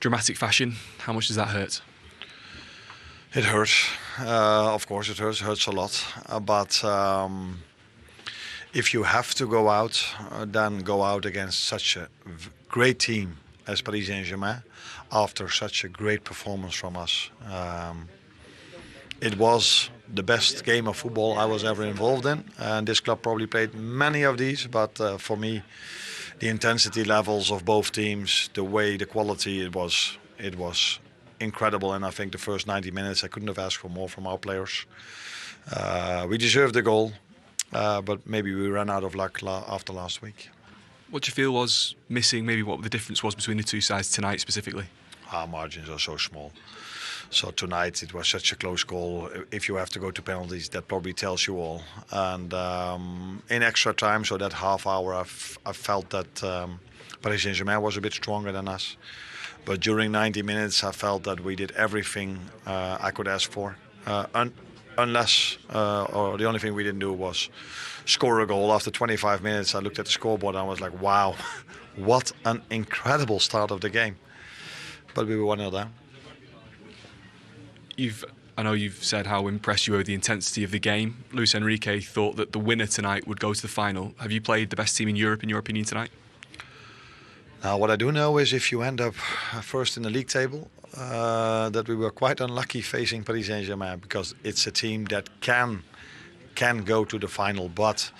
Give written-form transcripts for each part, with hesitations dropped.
dramatic fashion. How much does that hurt? It hurts. Of course, it hurts. It hurts a lot. But if you have to go out, then go out against such a great team as Paris Saint-Germain after such a great performance from us. It was the best game of football I was ever involved in, and this club probably played many of these, but for me, the intensity levels of both teams, the way, the quality, it was incredible. And I think the first 90 minutes, I couldn't have asked for more from our players. We deserved the goal, but maybe we ran out of luck after last week. What do you feel was missing, maybe what the difference was between the two sides tonight specifically? Our margins are so small. So tonight it was such a close goal. If you have to go to penalties, that probably tells you all. And in extra time, so that half hour, I felt that Paris Saint-Germain was a bit stronger than us. But during 90 minutes, I felt that we did everything I could ask for. Unless, or the only thing we didn't do was score a goal. After 25 minutes, I looked at the scoreboard and I was like, wow, what an incredible start of the game. But we were 1-0 down. I know you've said how impressed you were with the intensity of the game. Luis Enrique thought that the winner tonight would go to the final. Have you played the best team in Europe, in your opinion, tonight? Now, what I do know is if you end up first in the league table, that we were quite unlucky facing Paris Saint-Germain, because it's a team that can go to the final, but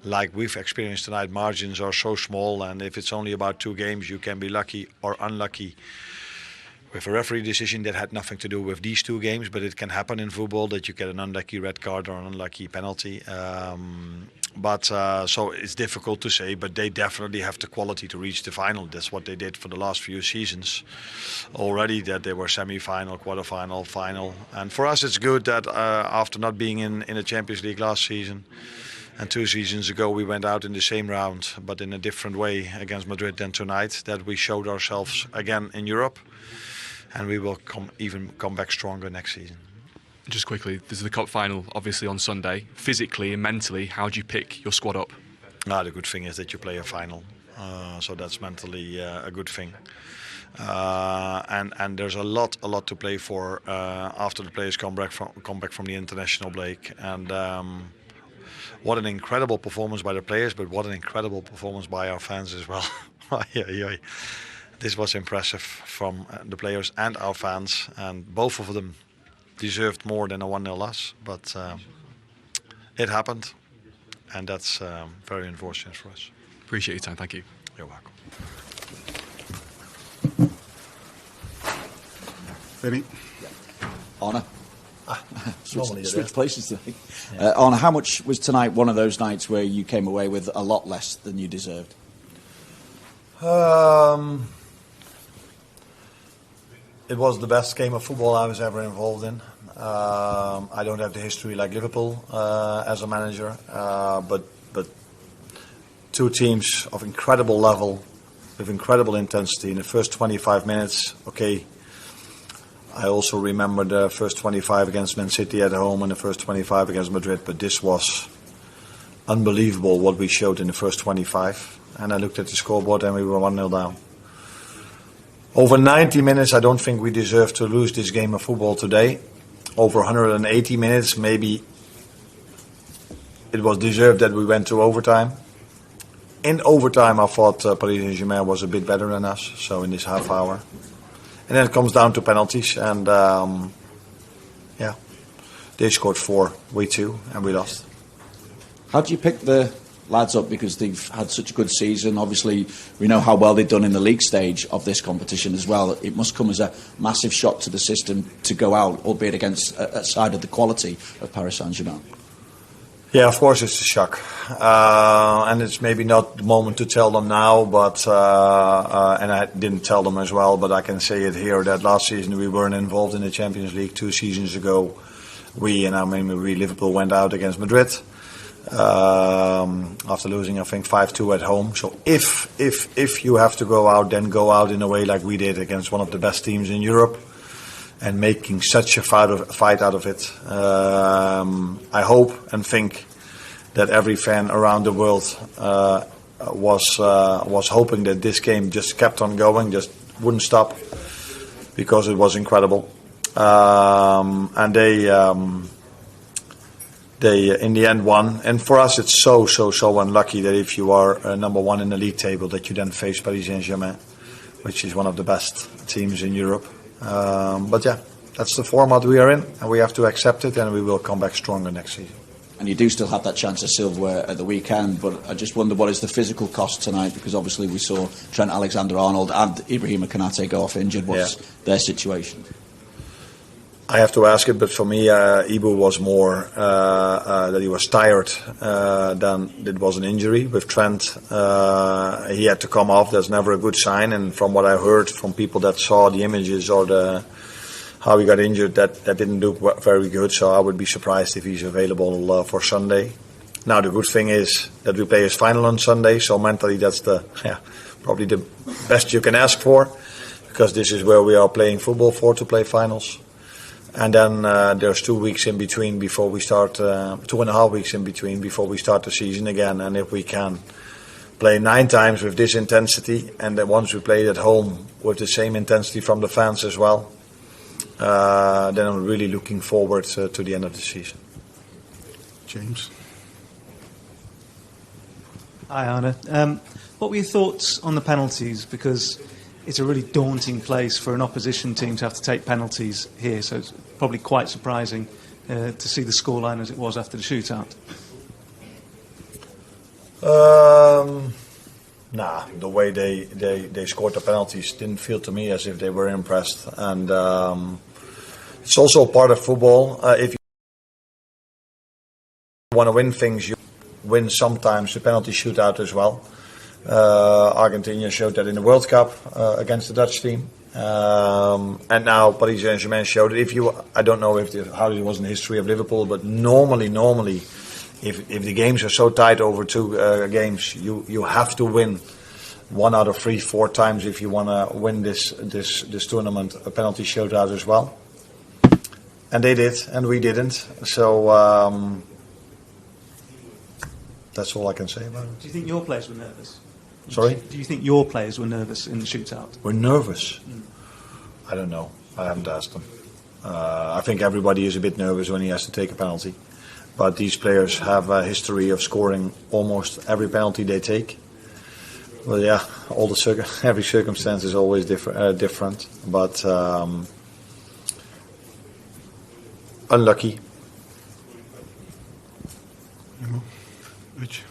like we've experienced tonight, margins are so small, and if it's only about 2 games, you can be lucky or unlucky with a referee decision that had nothing to do with these 2 games, but it can happen in football that you get an unlucky red card or an unlucky penalty. So it's difficult to say, but they definitely have the quality to reach the final. That's what they did for the last few seasons already, that they were semi-final, quarter-final, final. And for us it's good that after not being in the Champions League last season, and 2 seasons ago we went out in the same round, but in a different way against Madrid than tonight, that we showed ourselves again in Europe. And we will come back stronger next season. Just quickly, there's the cup final obviously on Sunday. Physically and mentally, how do you pick your squad up? The good thing is that you play a final, so that's mentally a good thing. And there's a lot to play for after the players come back from the international break. And what an incredible performance by the players, but what an incredible performance by our fans as well. This was impressive from the players and our fans, and both of them deserved more than a 1-0 loss, but it happened, and that's very unfortunate for us. Appreciate your time, thank you. You're welcome. Ready? Arne. Switch places today. Yeah. Arne, how much was tonight one of those nights where you came away with a lot less than you deserved? It was the best game of football I was ever involved in. I don't have the history like Liverpool as a manager, but 2 teams of incredible level, with incredible intensity in the first 25 minutes. Okay, I also remember the first 25 against Man City at home and the first 25 against Madrid, but this was unbelievable what we showed in the first 25. And I looked at the scoreboard and we were 1-0 down. Over 90 minutes, I don't think we deserve to lose this game of football today. Over 180 minutes, maybe it was deserved that we went to overtime. In overtime, I thought Paris Saint-Germain was a bit better than us, so in this half hour. And then it comes down to penalties, and they scored 4, we 2, and we lost. How do you pick the lads up, because they've had such a good season? Obviously, we know how well they've done in the league stage of this competition as well. It must come as a massive shock to the system to go out, albeit against a side of the quality of Paris Saint-Germain. Yeah, of course it's a shock. And it's maybe not the moment to tell them now, but and I didn't tell them as well, but I can say it here that last season we weren't involved in the Champions League. 2 seasons ago, we Liverpool went out against Madrid. After losing, I think 5-2 at home. So if you have to go out, then go out in a way like we did against one of the best teams in Europe, and making such a fight out of it. I hope and think that every fan around the world was hoping that this game just kept on going, just wouldn't stop. because it was incredible. And they in the end won. And for us, it's so unlucky that if you are number one in the league table, that you then face Paris Saint-Germain, which is one of the best teams in Europe. But yeah, that's the format we are in, and we have to accept it, and we will come back stronger next season. And you do still have that chance of silverware at the weekend, but I just wonder what is the physical cost tonight, because obviously we saw Trent Alexander-Arnold and Ibrahima Konate go off injured. What's their situation? I have to ask it, but for me, Ibu was more that he was tired than it was an injury. With Trent, he had to come off. That's never a good sign. And from what I heard from people that saw the images or how he got injured, that didn't look very good. So I would be surprised if he's available for Sunday. Now the good thing is that we play his final on Sunday, so mentally that's probably the best you can ask for, because this is where we are playing football for, to play finals. And then there's 2 weeks in between before we start, 2.5 weeks in between before we start the season again. And if we can play 9 times with this intensity, and then once we play at home with the same intensity from the fans as well, then I'm really looking forward to the end of the season. James. Hi, Arne. What were your thoughts on the penalties? Because it's a really daunting place for an opposition team to have to take penalties here, so it's probably quite surprising to see the scoreline as it was after the shootout. Nah, the way they scored the penalties didn't feel to me as if they were impressed. And it's also a part of football. If you want to win things, you win sometimes the penalty shootout as well. Argentina showed that in the World Cup against the Dutch team. And now Paris Saint-Germain showed it. I don't know how it was in the history of Liverpool, but normally, if the games are so tight over 2 games, you have to win 1 out of 3, 4 times if you want to win this tournament, a penalty shootout as well. And they did, and we didn't. So that's all I can say about it. Do you think your players were nervous? Sorry? Do you think your players were nervous in the shootout? We're nervous? I don't know. I haven't asked them. I think everybody is a bit nervous when he has to take a penalty. But these players have a history of scoring almost every penalty they take. Well, yeah, every circumstance is always different. But unlucky. Rich.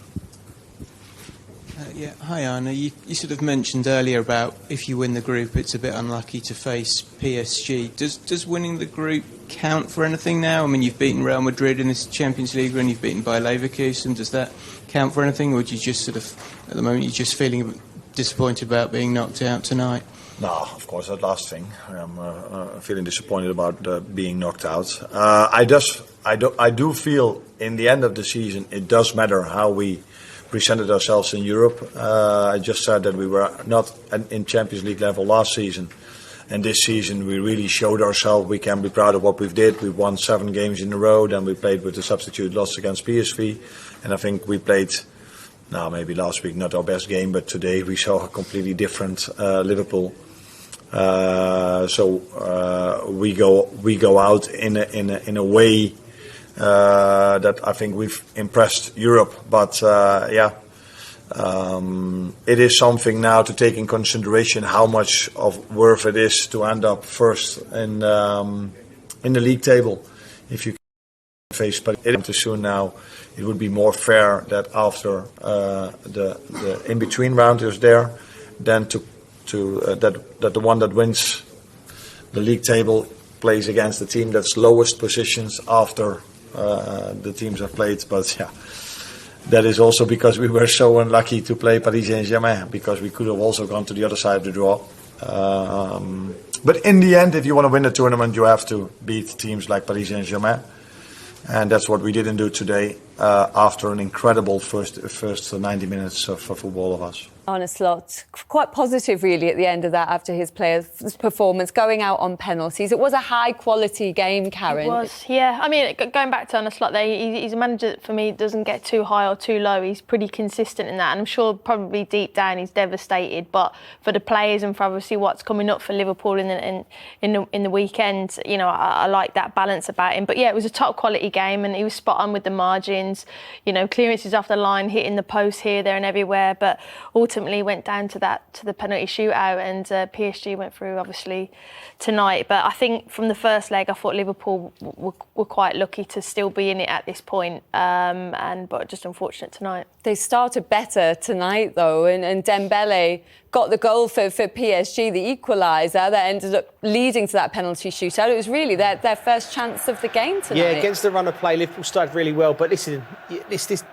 Yeah, hi Arne. You sort of mentioned earlier about if you win the group, it's a bit unlucky to face PSG. Does winning the group count for anything now? I mean, you've beaten Real Madrid in this Champions League and you've beaten Bayer Leverkusen. Does that count for anything, or do you just sort of, at the moment, you're just feeling disappointed about being knocked out tonight? No, of course, that last thing. I'm feeling disappointed about being knocked out. I do feel in the end of the season it does matter how we presented ourselves in Europe. I just said that we were not in Champions League level last season, and this season we really showed ourselves. We can be proud of what we did. We won 7 games in a row, then we played with the substitute loss against PSV, and I think we played, now maybe last week not our best game, but today we saw a completely different Liverpool. So we go out in a way that I think we've impressed Europe, but it is something now to take in consideration how much of worth it is to end up first in the league table. If you face it too soon now, it would be more fair that after the in between round is there, then that the one that wins the league table plays against the team that's lowest positions after the teams have played. But yeah, that is also because we were so unlucky to play Paris Saint-Germain, because we could have also gone to the other side of the draw. But in the end, if you want to win the tournament, you have to beat teams like Paris Saint-Germain, and that's what we didn't do today after an incredible first 90 minutes for football of us. Arne Slot, quite positive really at the end of that after his player's performance, going out on penalties. It was a high-quality game, Karen. It was, yeah. I mean, going back to Arne Slot there, he's a manager that for me doesn't get too high or too low. He's pretty consistent in that, and I'm sure probably deep down he's devastated. But for the players and for obviously what's coming up for Liverpool in the weekend, you know, I like that balance about him. But yeah, it was a top-quality game, and he was spot on with the margins. You know, clearances off the line, hitting the post here, there, and everywhere. But ultimately went down to the penalty shootout, and PSG went through obviously tonight. But I think from the first leg I thought Liverpool were quite lucky to still be in it at this point, but just unfortunate tonight. They started better tonight though, and Dembele got the goal for PSG, the equaliser that ended up leading to that penalty shootout. It was really their first chance of the game tonight. Yeah, against the run of play, Liverpool started really well, but listen, this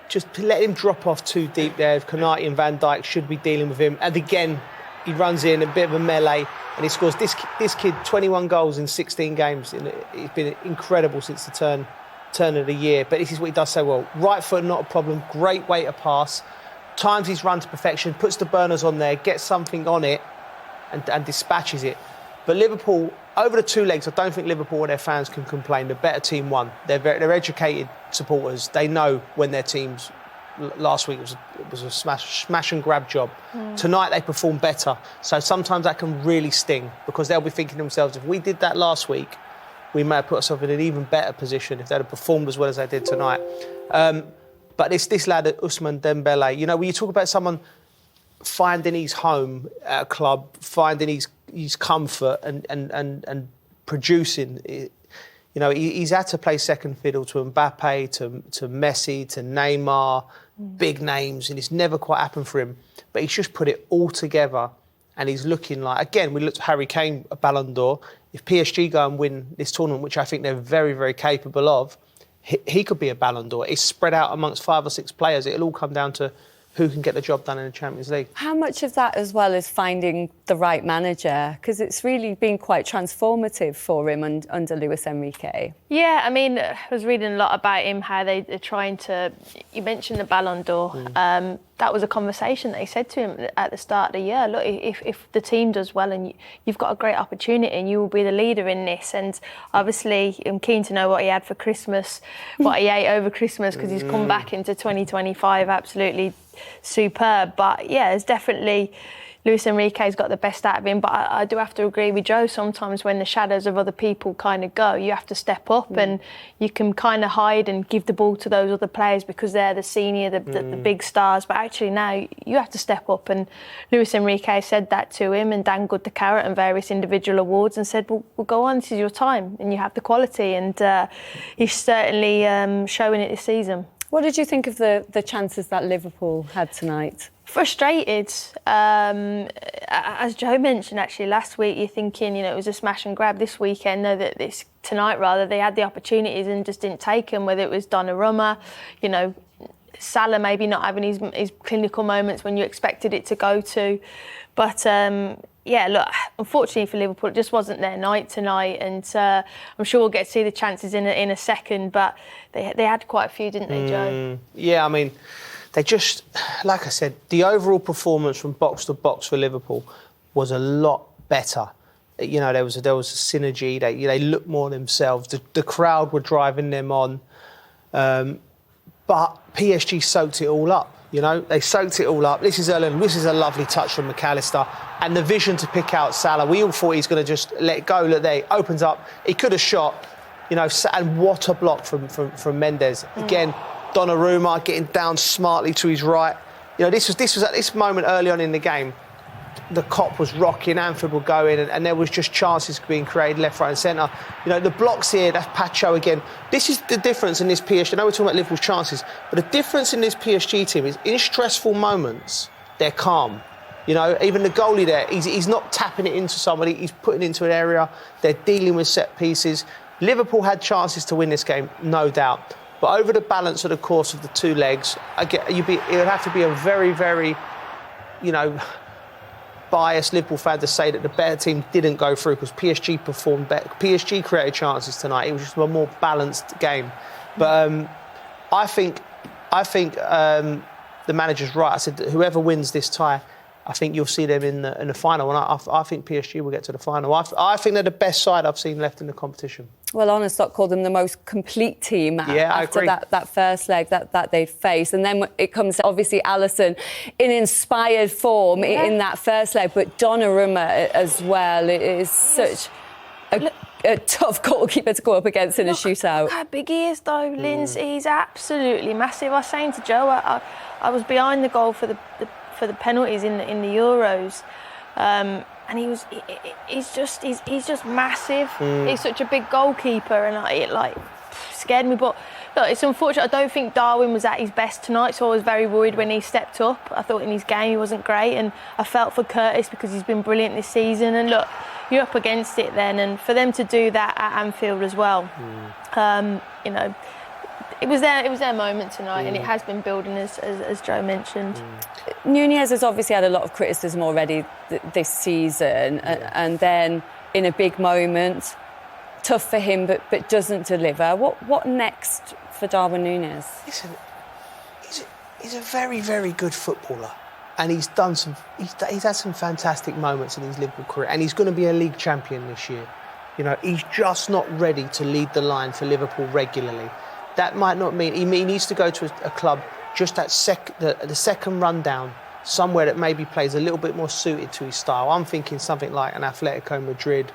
just let him drop off too deep there. Konate and Van Dijk should be dealing with him. And again, he runs in a bit of a melee and he scores. This kid, 21 goals in 16 games. He's been incredible since the turn of the year. But this is what he does so well. Right foot, not a problem. Great way to pass. Times his run to perfection, puts the burners on there, gets something on it and dispatches it. But Liverpool, over the two legs, I don't think Liverpool or their fans can complain. The better team won. They're educated supporters. They know when their teams. Last week it was a smash and grab job. Tonight they perform better. So sometimes that can really sting because they'll be thinking to themselves, if we did that last week, we may have put ourselves in an even better position if they'd have performed as well as they did tonight. But this lad, Ousmane Dembele, you know, when you talk about someone finding his home at a club, finding his comfort and producing, you know, he's had to play second fiddle to Mbappe, to Messi, to Neymar, big names, and it's never quite happened for him. But he's just put it all together, and he's looking like, again, we looked at Harry Kane, a Ballon d'Or. If PSG go and win this tournament, which I think they're very, very capable of, he could be a Ballon d'Or. It's spread out amongst 5 or 6 players. It'll all come down to who can get the job done in the Champions League. How much of that as well is finding the right manager? Because it's really been quite transformative for him under Luis Enrique. Yeah, I mean, I was reading a lot about him, how they're trying to... You mentioned the Ballon d'Or. That was a conversation that he said to him at the start of the year. Look, if the team does well and you've got a great opportunity and you will be the leader in this. And obviously, I'm keen to know what he had for Christmas, what he ate over Christmas, because he's come back into 2025 absolutely superb. But yeah, it's definitely... Luis Enrique's got the best out of him, but I do have to agree with Joe. Sometimes when the shadows of other people kind of go, you have to step up and you can kind of hide and give the ball to those other players because they're the senior, the big stars. But actually now you have to step up, and Luis Enrique said that to him and dangled the carrot and various individual awards and said, well, go on, this is your time and you have the quality, and he's certainly showing it this season. What did you think of the chances that Liverpool had tonight? Frustrated. As Joe mentioned actually last week, you're thinking, you know, it was a smash and grab. This weekend, tonight rather, they had the opportunities and just didn't take them, whether it was Donnarumma, you know, Salah maybe not having his clinical moments when you expected it to go to. But yeah, look, unfortunately for Liverpool, it just wasn't their night tonight, and I'm sure we'll get to see the chances in a second, but they had quite a few, didn't they, Joe? Yeah, I mean, they just, like I said, the overall performance from box to box for Liverpool was a lot better. You know, there was a synergy. They looked more themselves. The crowd were driving them on, but PSG soaked it all up. You know, they soaked it all up. This is a lovely touch from McAllister, and the vision to pick out Salah. We all thought he's going to just let it go. Look there, he opens up. He could have shot. You know, and what a block from Mendes again. Donnarumma getting down smartly to his right. You know, this was at this moment early on in the game. The Kop was rocking, Anfield were going, and there was just chances being created left, right and centre. You know, the blocks here, that's Pacho again. This is the difference in this PSG. I know we're talking about Liverpool's chances, but the difference in this PSG team is in stressful moments, they're calm. You know, even the goalie there, he's not tapping it into somebody, he's putting it into an area. They're dealing with set pieces. Liverpool had chances to win this game, no doubt. But over the balance of the course of the two legs, it would have to be a very, very, you know, biased Liverpool fan to say that the better team didn't go through because PSG performed better. PSG created chances tonight. It was just a more balanced game. But I think the the manager's right. I said that whoever wins this tie, I think you'll see them in the final. And I think PSG will get to the final. I think they're the best side I've seen left in the competition. Well, Arne called them the most complete team after that first leg that they'd faced. And then it comes to, obviously, Alisson in inspired form in that first leg, but Donnarumma as well. It is such a tough goalkeeper to go up against in a shootout. Look how big he is, though, Linz. He's absolutely massive. I was saying to Joe, I was behind the goal for the penalties in the Euros. And he's just massive. He's such a big goalkeeper, and it scared me. But look, it's unfortunate. I don't think Darwin was at his best tonight, so I was very worried when he stepped up. I thought in his game he wasn't great, and I felt for Curtis because he's been brilliant this season. And look, you're up against it then, and for them to do that at Anfield as well, It was their moment tonight, and it has been building, as Joe mentioned. Nunez has obviously had a lot of criticism already this season, and then in a big moment, tough for him, but doesn't deliver. What next for Darwin Nunez? Listen, he's a very, very good footballer, and he's had some fantastic moments in his Liverpool career, and he's going to be a league champion this year. He's just not ready to lead the line for Liverpool regularly. That might not mean he needs to go to a club just at the second rundown, somewhere that maybe plays a little bit more suited to his style. I'm thinking something like an Atletico Madrid,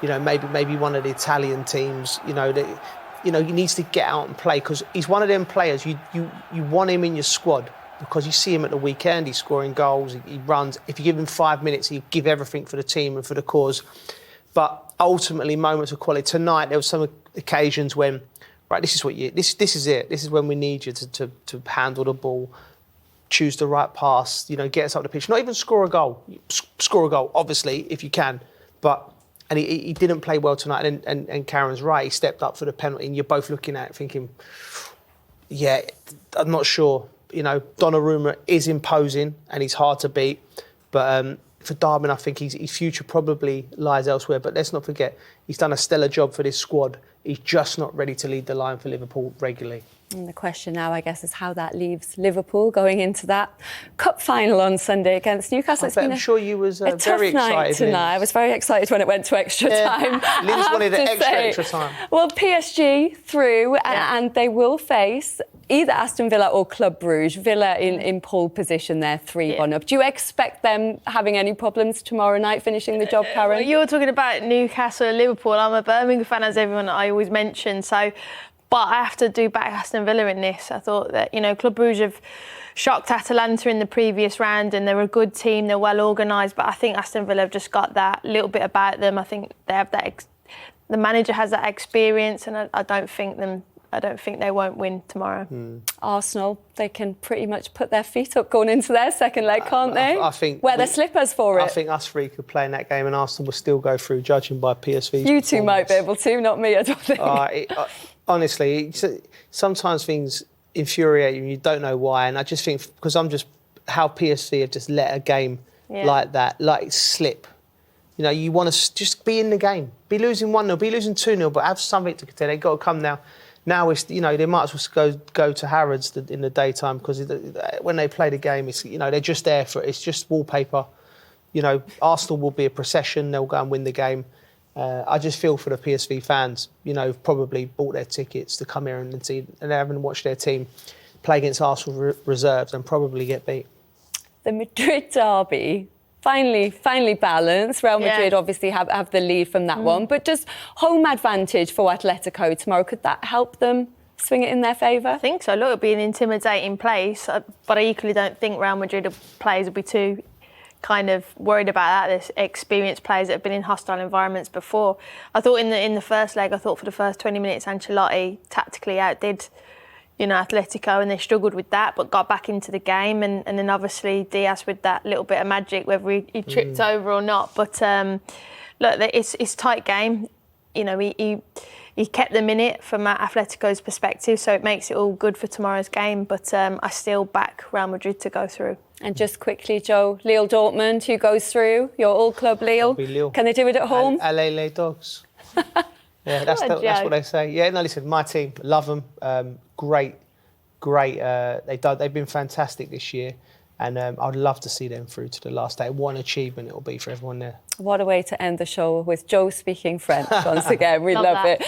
maybe one of the Italian teams. He needs to get out and play, because he's one of them players you want him in your squad, because you see him at the weekend. He's scoring goals. He runs. If you give him 5 minutes, he'll give everything for the team and for the cause. But ultimately, moments of quality. Tonight, there were some occasions when, right, this is it. This is when we need you to handle the ball, choose the right pass, get us up the pitch. Not even score a goal. Score a goal, obviously, if you can. And he didn't play well tonight. And Karen's right. He stepped up for the penalty, and you're both looking at it thinking, yeah, I'm not sure. Donnarumma is imposing and he's hard to beat, but for Darwin, I think his future probably lies elsewhere. But let's not forget, he's done a stellar job for this squad. He's just not ready to lead the line for Liverpool regularly. And the question now, I guess, is how that leaves Liverpool going into that cup final on Sunday against Newcastle. I'm sure you was a very tough night excited. tonight. I was very excited when it went to extra time. Linz wanted an extra time. Well, PSG through, and they will face either Aston Villa or Club Brugge. Villa in pole position there, 3-1 up. Do you expect them having any problems tomorrow night finishing the job, Karen? Well, you're talking about Newcastle and Liverpool. I'm a Birmingham fan, as everyone I always mention. But I have to do back Aston Villa in this. I thought that, Club Brugge have shocked Atalanta in the previous round, and they're a good team, they're well organised, but I think Aston Villa have just got that little bit about them. I think they have that. The manager has that experience, and I don't think they won't win tomorrow. Arsenal, they can pretty much put their feet up going into their second leg, can't they? I think wear their slippers for it. I think us three could play in that game, and Arsenal will still go through, judging by PSV's You two might be able to, not me, I don't think. Honestly, sometimes things infuriate you and you don't know why. And I just think, because how PSV have just let a game like that, slip. You want to just be in the game. Be losing 1-0, be losing 2-0, but have something to contend. They've got to come now. Now, they might as well go to Harrods in the daytime, because when they play the game, they're just there for it. It's just wallpaper. Arsenal will be a procession. They'll go and win the game. I just feel for the PSV fans, who've probably bought their tickets to come here and see, and they haven't watched their team play against Arsenal reserves and probably get beat. The Madrid derby, finally balanced. Real Madrid obviously have the lead from that one, but just home advantage for Atletico tomorrow, could that help them swing it in their favour? I think so. Look, it'll be an intimidating place, but I equally don't think Real Madrid players will be too kind of worried about that. There's experienced players that have been in hostile environments before. I thought in the first leg, for the first 20 minutes, Ancelotti tactically outdid, Atletico, and they struggled with that, but got back into the game. And then obviously Diaz with that little bit of magic, whether he tripped over or not. But look, it's a tight game. He kept them in it from Atletico's perspective, so it makes it all good for tomorrow's game. But I still back Real Madrid to go through. And just quickly, Joe, Lille Dortmund, who goes through? Your all club Lille. Lille. Can they do it at home? Allez les dogs. Yeah, that's what they say. Yeah, no, listen, my team, love them. Great great. They've been fantastic this year. And I'd love to see them through to the last day. What an achievement it will be for everyone there. What a way to end the show with Joe speaking French once again. We love it.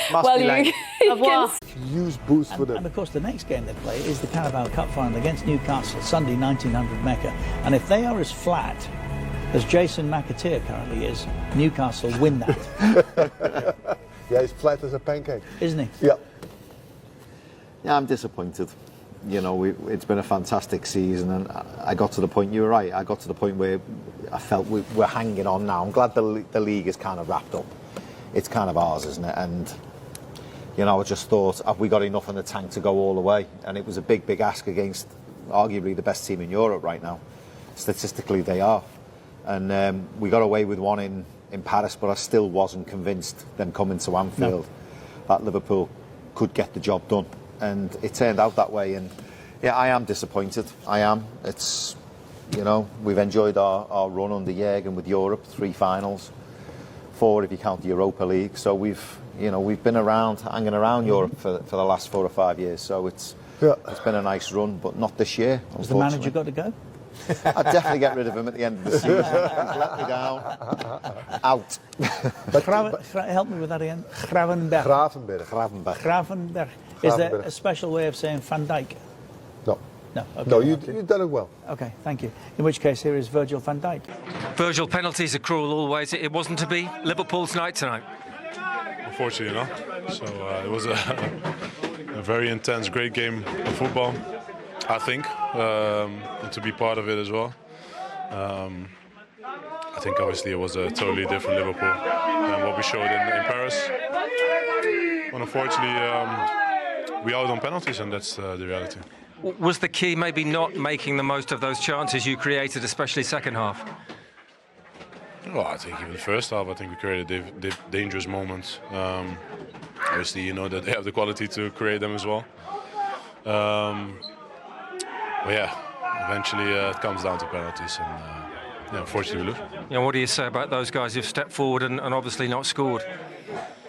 Use boost for them. And of course, the next game they play is the Carabao Cup final against Newcastle, Sunday, 1900 Mecca. And if they are as flat as Jason McAteer currently is, Newcastle win that. Yeah, he's flat as a pancake. Isn't he? Yeah. Yeah, I'm disappointed. You know, it's been a fantastic season, and I got to the point, you were right, I got to the point where I felt we're hanging on now. I'm glad the league is kind of wrapped up. It's kind of ours, isn't it? And, you know, I just thought, have we got enough in the tank to go all the way? And it was a big, big ask against arguably the best team in Europe right now. Statistically, they are. And we got away with one in Paris, but I still wasn't convinced, them coming to Anfield, that Liverpool could get the job done. And it turned out that way, and yeah, I am disappointed. I am. It's, you know, we've enjoyed our run under Jürgen with Europe, 3 finals, 4 if you count the Europa League. So we've been around, hanging around Europe for the last 4 or 5 years. So it's been a nice run, but not this year. Has the manager got to go? I'd definitely get rid of him at the end of the season. He's let me down. Out. Help me with that again. Gravenberg. Is there a special way of saying Van Dijk? No. No. Okay. No, you've done it well. Okay, thank you. In which case, here is Virgil van Dijk. Virgil, penalties are cruel always. It wasn't to be Liverpool's night tonight. Unfortunately, no. So it was a very intense, great game of football, I think, and to be part of it as well. I think obviously it was a totally different Liverpool than what we showed in Paris. But unfortunately, we out on penalties, and that's the reality. Was the key maybe not making the most of those chances you created, especially second half? Well, I think even the first half, I think we created dangerous moments. Obviously, you know that they have the quality to create them as well. But yeah, eventually it comes down to penalties, and yeah, unfortunately we lose. Yeah, what do you say about those guys who've stepped forward and obviously not scored?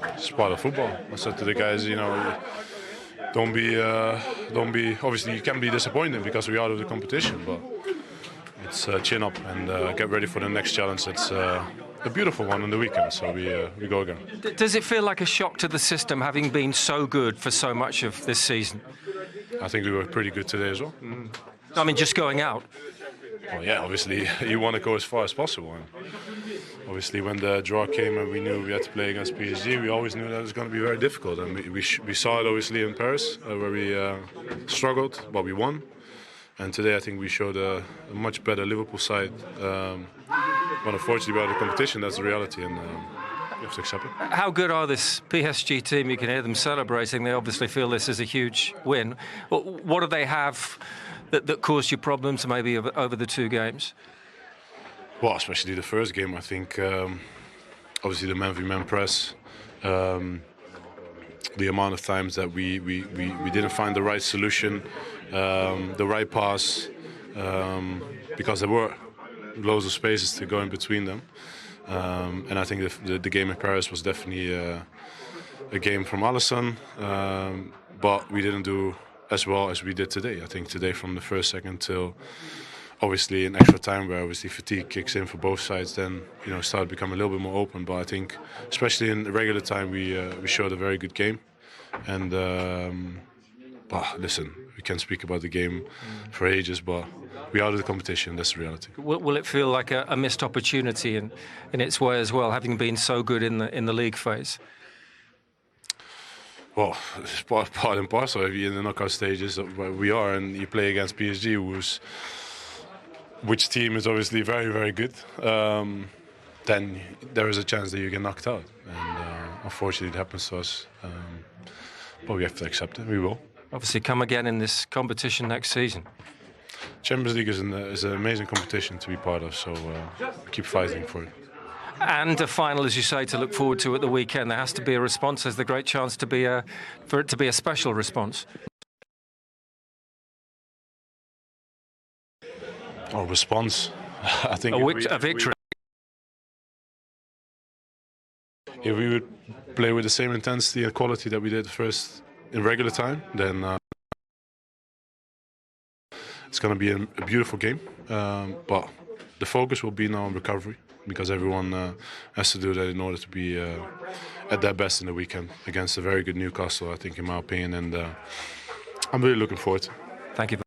It's part of football. I said to the guys, you know, don't be. Obviously, you can be disappointed because we're out of the competition, but it's chin up and get ready for the next challenge. It's a beautiful one on the weekend, so we go again. Does it feel like a shock to the system, having been so good for so much of this season? I think we were pretty good today as well. I mean, just going out. Well, yeah, obviously you want to go as far as possible. And obviously, when the draw came and we knew we had to play against PSG, we always knew that it was going to be very difficult. And we saw it obviously in Paris, where we struggled, but we won. And today I think we showed a much better Liverpool side. But unfortunately, about the competition, that's the reality, and we have to accept it. How good are this PSG team? You can hear them celebrating. They obviously feel this is a huge win. What do they have that caused you problems maybe over the 2 games? Well, especially the first game, I think. Obviously, the man-v-man press. The amount of times that we didn't find the right solution, the right pass, because there were loads of spaces to go in between them. And I think the game in Paris was definitely a game from Alisson, but we didn't do as well as we did today. I think today, from the first second till obviously in extra time, where obviously fatigue kicks in for both sides, then started to become a little bit more open. But I think, especially in the regular time, we showed a very good game. And but listen, we can speak about the game for ages, but we're out of the competition. That's the reality. Will it feel like a missed opportunity in its way as well, having been so good in the league phase? Well, it's part and parcel. If you're in the knockout stages, we are, and you play against PSG, which team is obviously very, very good, then there is a chance that you get knocked out. And unfortunately, it happens to us. But we have to accept it. We will. Obviously, come again in this competition next season. Champions League is an amazing competition to be part of, so keep fighting for it. And a final, as you say, to look forward to at the weekend. There has to be a response. There's the great chance for it to be a special response. Or response, I think a victory. If we would play with the same intensity and quality that we did first in regular time, then it's going to be a beautiful game. But the focus will be now on recovery, because everyone has to do that in order to be at their best in the weekend against a very good Newcastle, I think, in my opinion. And I'm really looking forward. Thank you.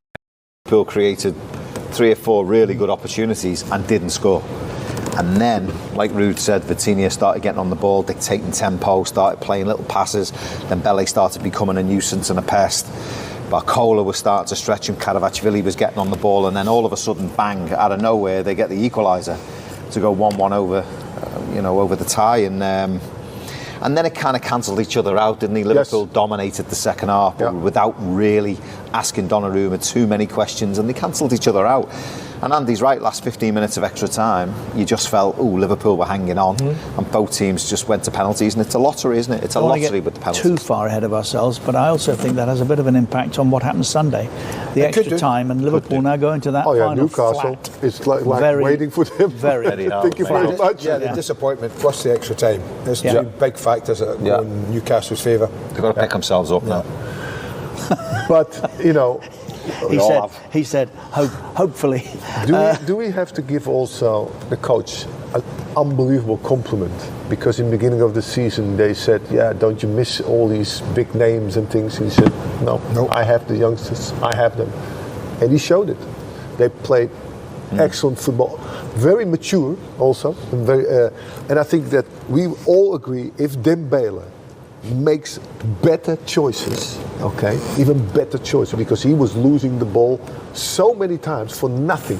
Liverpool created 3 or 4 really good opportunities and didn't score. And then, like Ruud said, Vitinha started getting on the ball, dictating tempo, started playing little passes. Then Belly started becoming a nuisance and a pest. Barcola was starting to stretch him. Karavachvili was getting on the ball, and then all of a sudden, bang! Out of nowhere, they get the equaliser to go 1-1 over, over the tie, and then it kind of cancelled each other out, didn't he? Liverpool dominated the second half, but without really asking Donnarumma too many questions, and they cancelled each other out. And Andy's right, last 15 minutes of extra time, you just felt, Liverpool were hanging on, and both teams just went to penalties, and it's a lottery, isn't it? It's a lottery with the penalties. Too far ahead of ourselves, but I also think that has a bit of an impact on what happens Sunday. The extra time, and Liverpool now go into that final Newcastle. Flat. It's like waiting for them. Thank you very much. Yeah, the disappointment plus the extra time. There's 2 big factors that go in Newcastle's favour. They've got to pick themselves up now. But, He said, hopefully. Do we have to give also the coach an unbelievable compliment? Because in the beginning of the season they said, don't you miss all these big names and things? He said, no, I have the youngsters, I have them. And he showed it. They played excellent football, very mature also. And I think that we all agree, if Dembele makes better choices, even better choices, because he was losing the ball so many times for nothing.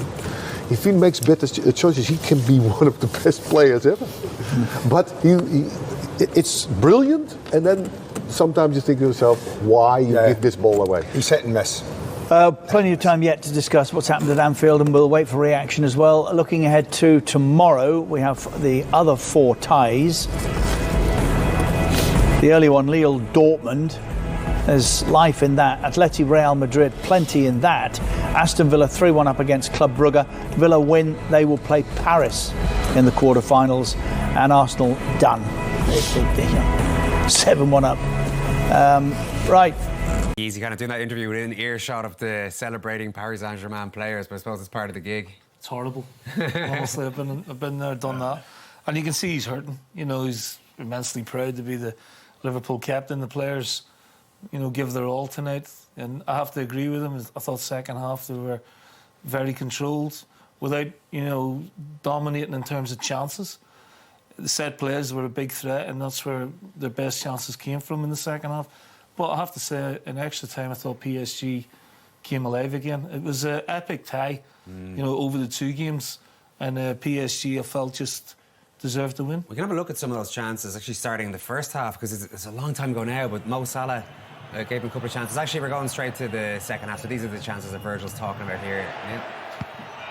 If he makes better choices, he can be one of the best players ever. But it's brilliant, and then sometimes you think to yourself, why you give this ball away? He's hit and miss. Plenty of time yet to discuss what's happened at Anfield, and we'll wait for reaction as well. Looking ahead to tomorrow, we have the other 4 ties. The early one, Lille Dortmund. There's life in that. Atleti Real Madrid, plenty in that. Aston Villa 3-1 up against Club Brugge. Villa win, they will play Paris in the quarterfinals, and Arsenal done. 7-1 up. Right. Easy kind of doing that interview within earshot of the celebrating Paris Saint-Germain players, but I suppose it's part of the gig. It's horrible. Honestly, I've been there, done that. And you can see he's hurting. He's immensely proud to be the Liverpool captain. The players, give their all tonight, and I have to agree with him. I thought second half they were very controlled, without dominating in terms of chances. The set plays were a big threat, and that's where their best chances came from in the second half. But I have to say, in extra time, I thought PSG came alive again. It was an epic tie, over the 2 games, and PSG I felt just deserved to win. We can have a look at some of those chances actually starting in the first half, because it's a long time ago now, but Mo Salah gave him a couple of chances. Actually, we're going straight to the second half, so these are the chances that Virgil's talking about here.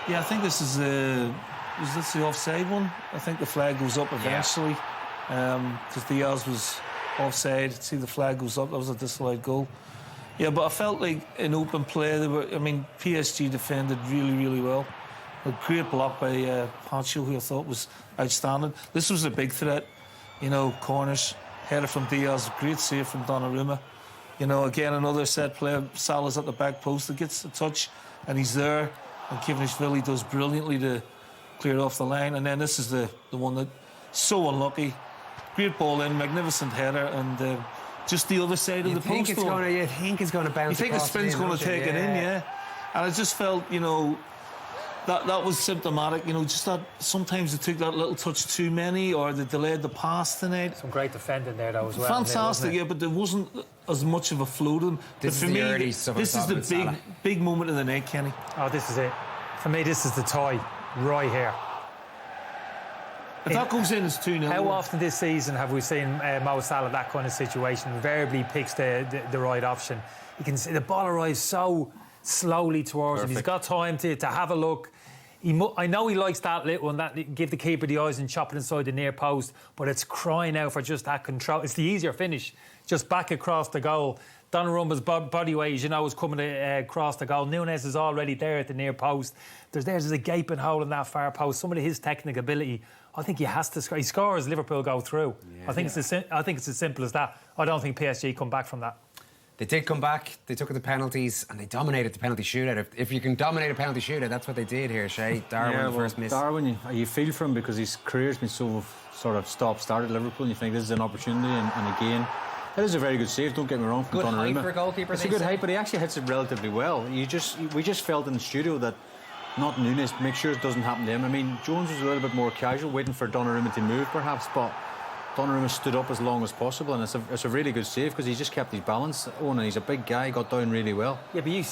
Yeah, I think this is the offside one? I think the flag goes up eventually, because Diaz was offside. See, the flag goes up. That was a disallowed goal. Yeah, but I felt like in open play, PSG defended really, really well. A great block by Pancho, who I thought was outstanding. This was a big threat. Corners, header from Diaz, great save from Donnarumma. Again, another set play. Salah's at the back post. It gets a touch, and he's there. And Kivnishvili does brilliantly to clear it off the line. And then this is the one that so unlucky. Great ball in, magnificent header, and just the other side of the post. You think it's going to bounce. You think the spin's going to take it in, And I just felt, that was symptomatic. Just that sometimes they took that little touch too many, or they delayed the pass tonight. Some great defending there, though, as well. Fantastic, but there wasn't as much of a flow to them. This but for me, this is the big moment of the night, Kenny. Oh, this is it. For me, this is the tie right here. If that goes in, it's 2-0. How often this season have we seen Mo Salah that kind of situation? Invariably picks the right option. You can see the ball arrives so slowly towards him. He's got time to have a look. I know he likes that little one, that give the keeper the eyes and chop it inside the near post, but it's crying out for just that control. It's the easier finish, just back across the goal. Donnarumma's body weight, is coming across the goal. Núñez is already there at the near post. There's a gaping hole in that far post. Some of his technical ability, I think he has to score. He scores, Liverpool go through. I think it's as simple as that. I don't think PSG come back from that. They did come back, they took it to penalties, and they dominated the penalty shootout. If you can dominate a penalty shootout, that's what they did here, Shay. Darwin, first miss. Darwin, you feel for him because his career's been so sort of stop-start at Liverpool, and you think this is an opportunity, and again, it is a very good save, don't get me wrong, from Good height Donnarumma. for a goalkeeper. It's a good height, but he actually hits it relatively well. We just felt in the studio that not Nunes, make sure it doesn't happen to him. I mean, Jones was a little bit more casual, waiting for Donnarumma to move perhaps, but Donnarumma stood up as long as possible, and it's a really good save because he just kept his balance. Oh, and he's a big guy, got down really well. Yeah, but you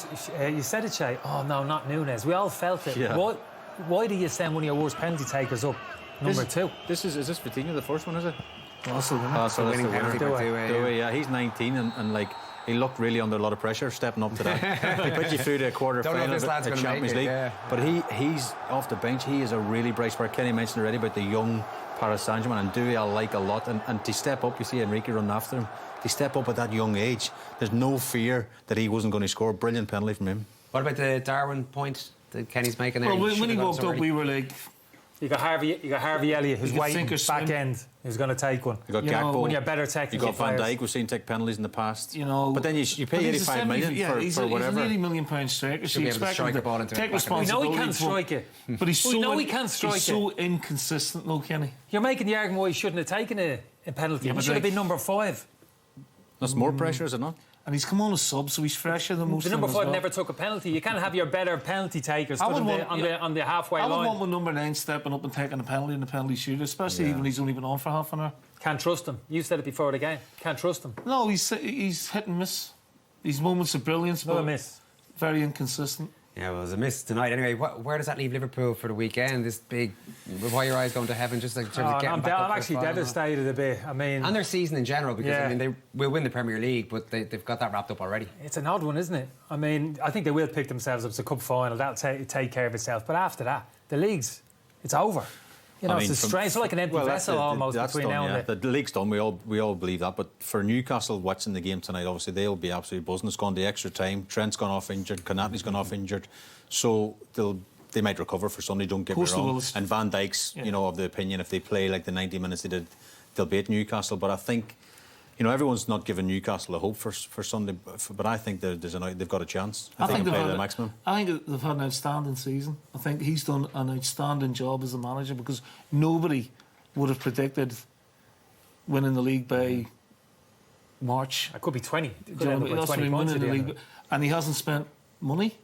said it, Shay. Oh no, not Nunes. We all felt it. Yeah. Why do you send one of your worst penalty takers up, number 2? Is this Vitinha, the first one, is it? Also, so that's winning the penalty winner. for Doué, Yeah, he's 19 and like he looked really under a lot of pressure stepping up to that. He put you through to a quarter Don't know final if this lad's at gonna Champions make it, League. yeah. But he's off the bench. He is a really bright spark. Kenny mentioned already about the young Paris Saint-Germain, and Doué I like a lot. And to step up, you see Enrique running after him. To step up at that young age, there's no fear that he wasn't going to score. Brilliant penalty from him. What about the Darwin point that Kenny's making there? Well, when he walked up, we were like... You got Harvey Elliott, who's waiting back end, who's going to take one. You got Gakpo. When you're better technical You got Van players. Dijk. We've seen take penalties in the past. You know, but then you pay 85 million for whatever. He's an £80 million striker. So you expect him to take responsibility. We know he can't strike it. But he's he's so inconsistent, though, Kenny. You're making the argument why he shouldn't have taken a penalty. He should have been number 5. That's more pressure, is it not? And he's come on a sub, so he's fresher than most the of them. number 5 as well. never took a penalty. You can't have your better penalty takers on the halfway line. I would want my number 9 stepping up and taking a penalty in the penalty shooter, especially when he's only been on for half an hour. Can't trust him. You said it before the game. Can't trust him. No, he's hit and miss. These moments of brilliance, Not but a miss. Very inconsistent. Yeah, well, it was a miss tonight. Anyway, where does that leave Liverpool for the weekend? This big, why are your eyes going to heaven? Just like in terms of getting back up I'm for actually the final? devastated a bit. I mean, and their season in general, because I mean they will win the Premier League, but they've got that wrapped up already. It's an odd one, isn't it? I mean, I think they will pick themselves up to the cup final. That'll take care of itself. But after that, the league's it's over. You know, it's like an empty vessel almost between now and then. The league's done. We all believe that. But for Newcastle watching the game tonight, obviously they'll be absolutely buzzing. It's gone the extra time. Trent's gone off injured. Konate's gone off injured. So they might recover for Sunday. Don't get me wrong. And Van Dijk's, of the opinion if they play like the 90 minutes they did, they'll beat Newcastle. But I think, everyone's not giving Newcastle a hope for Sunday. But I think they've got a chance. I think they'll play the maximum. I think they've had an outstanding season. I think he's done an outstanding job as a manager because nobody would have predicted winning the league by March. It could be 20. And he hasn't spent money.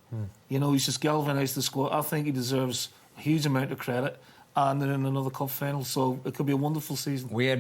He's just galvanised the squad. I think he deserves a huge amount of credit. And they're in another cup final, so it could be a wonderful season. We had